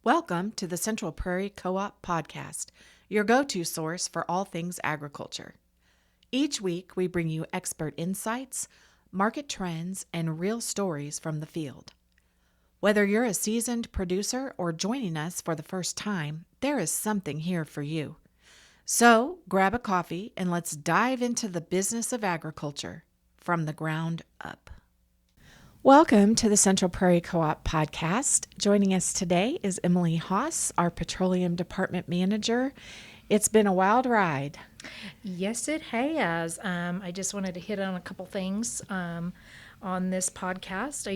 Welcome to the Central Prairie Co-op Podcast, your go-to source for all things agriculture. Each week, we bring you expert insights, market trends, and real stories from the field. Whether you're a seasoned producer or joining us for the first time, there is something here for you. So, grab a coffee and let's dive into the business of agriculture from the ground up. Welcome to the Central Prairie Co-op Podcast. Joining us today is Emily Haas, our Petroleum Department Manager. It's been a wild ride. Yes, it has. I just wanted to hit on a couple things on this podcast.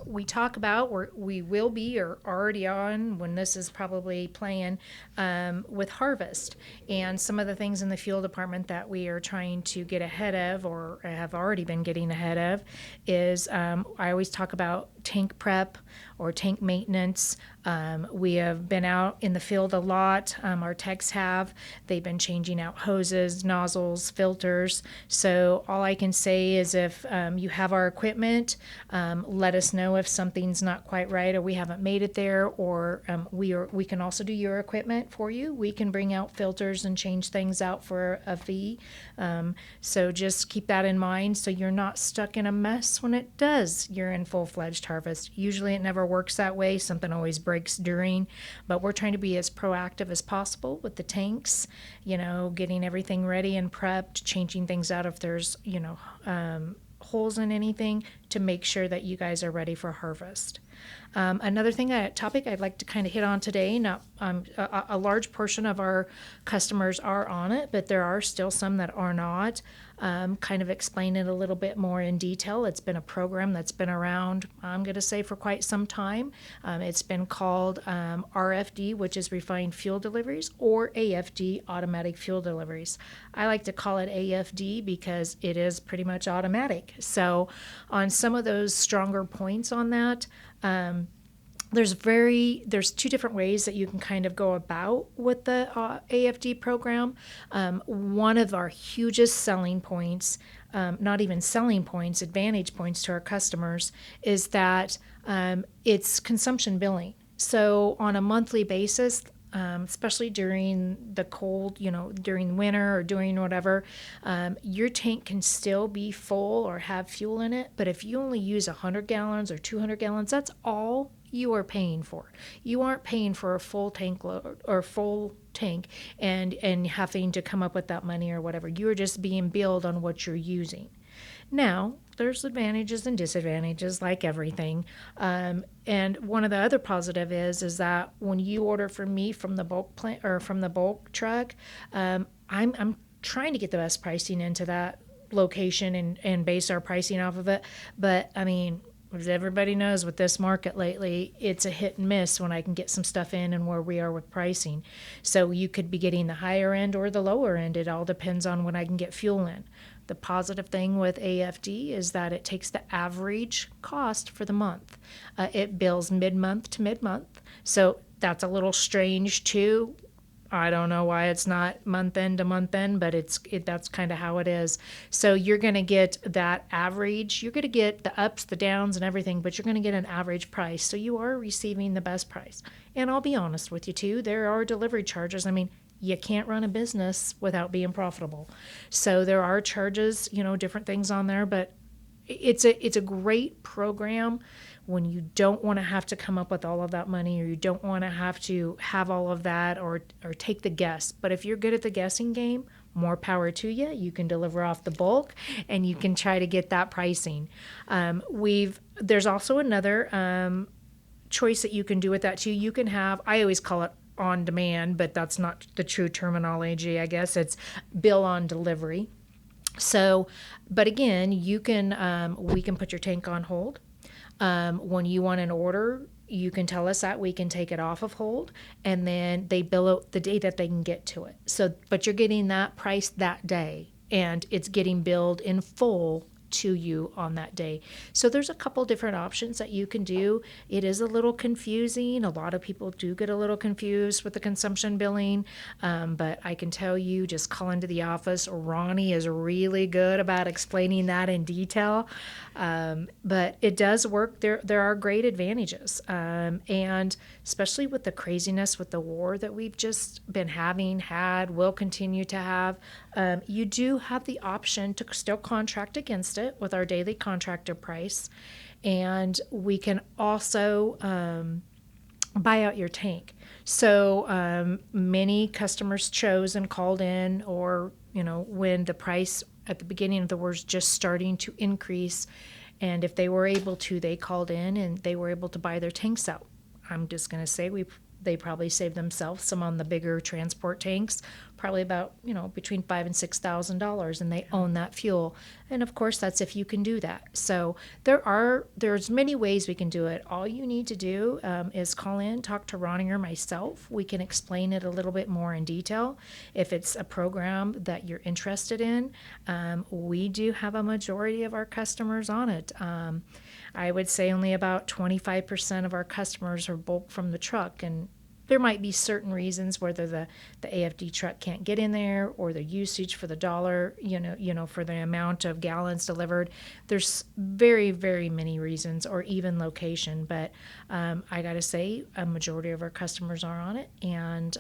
We talk about, we will be or already on when this is probably playing with harvest and some of the things in the fuel department that we are trying to get ahead of or have already been getting ahead of is I always talk about tank prep or tank maintenance. We have been out in the field a lot. Our techs have. They've been changing out hoses, nozzles, filters. So all I can say is if you have our equipment, let us know if something's not quite right or we haven't made it there, or we can also do your equipment for you. We can bring out filters and change things out for a fee. So just keep that in mind so you're not stuck in a mess when it does. You're in full-fledged harvest. Usually it never works that way. Something always breaks during, but we're trying to be as proactive as possible with the tanks, getting everything ready and prepped, changing things out if there's, holes in anything to make sure that you guys are ready for harvest. Another topic I'd like to kind of hit on today, not a large portion of our customers are on it, but there are still some that are not. Kind of explain it a little bit more in detail. It's been a program that's been around, I'm going to say, for quite some time. It's been called RFD, which is Refined Fuel Deliveries, or AFD, Automatic Fuel Deliveries. I like to call it AFD because it is pretty much automatic. So on some of those stronger points on that, there's two different ways that you can kind of go about with the AFD program. One of our hugest selling points, not even selling points, advantage points to our customers, is that it's consumption billing. So on a monthly basis, especially during the cold, during winter or during whatever, your tank can still be full or have fuel in it. But if you only use 100 gallons or 200 gallons, that's all you are paying for. You aren't paying for a full tank load or full tank and having to come up with that money or whatever. You are just being billed on what you're using. Now, there's advantages and disadvantages like everything. And one of the other positive is that when you order from me from the bulk plant or from the bulk truck, I'm trying to get the best pricing into that location and base our pricing off of it. But I mean, as everybody knows with this market lately, it's a hit and miss when I can get some stuff in and where we are with pricing. So you could be getting the higher end or the lower end. It all depends on when I can get fuel in. The positive thing with AFD is that it takes the average cost for the month. It bills mid-month to mid-month. So that's a little strange too. I don't know why it's not month end to month end, but that's kind of how it is. So you're going to get that average. You're going to get the ups, the downs, and everything, but you're going to get an average price. So you are receiving the best price. And I'll be honest with you too, there are delivery charges. I mean, you can't run a business without being profitable. So there are charges, different things on there, but it's a great program when you don't want to have to come up with all of that money, or you don't want to have all of that or take the guess. But if you're good at the guessing game, more power to you. You can deliver off the bulk and you can try to get that pricing. There's also another choice that you can do with that too. You can have, I always call it on demand, but that's not the true terminology, I guess. It's bill on delivery. So, but again, we can put your tank on hold. When you want an order, you can tell us that, we can take it off of hold, and then they bill out the day that they can get to it. So, but you're getting that price that day, and it's getting billed in full to you on that day. So there's a couple different options that you can do. It is a little confusing. A lot of people do get a little confused with the consumption billing, but I can tell you, just call into the office. Ronnie is really good about explaining that in detail. But it does work. There are great advantages, and especially with the craziness with the war that we've just been will continue to have. You do have the option to still contract against it with our daily contractor price, and we can also buy out your tank. So many customers chose and called in, or when the price at the beginning of the war is just starting to increase, and if they were able to, they called in and they were able to buy their tanks out. I'm just going to say they probably saved themselves some on the bigger transport tanks, probably about between $5,000 and $6,000, and they own that fuel. And of course, that's if you can do that. So there's many ways we can do it. All you need to do is call in, talk to Ronnie or myself. We can explain it a little bit more in detail. If it's a program that you're interested in, we do have a majority of our customers on it. I would say only about 25% of our customers are bulk from the truck, and there might be certain reasons, whether the AFD truck can't get in there, or the usage for the dollar, for the amount of gallons delivered. There's very, very many reasons, or even location. But I got to say, a majority of our customers are on it, and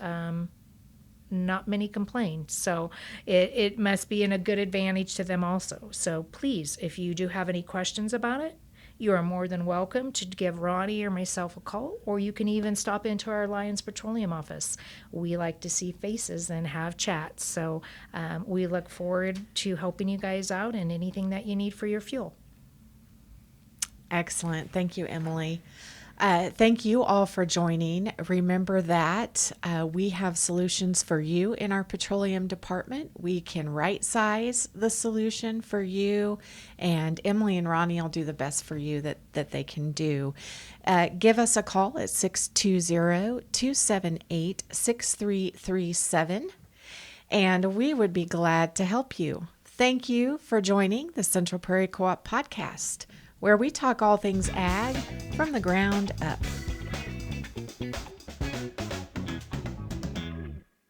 not many complain. So it must be a good advantage to them also. So please, if you do have any questions about it, you are more than welcome to give Ronnie or myself a call, or you can even stop into our Alliance Petroleum office. We like to see faces and have chats. So we look forward to helping you guys out in anything that you need for your fuel. Excellent. Thank you, Emily. Thank you all for joining. Remember that we have solutions for you in our petroleum department. We can right size the solution for you, and Emily and Ronnie will do the best for you that they can do. Give us a call at 620-278-6337, and we would be glad to help you. Thank you for joining the Central Prairie Co-op podcast, where we talk all things ag from the ground up.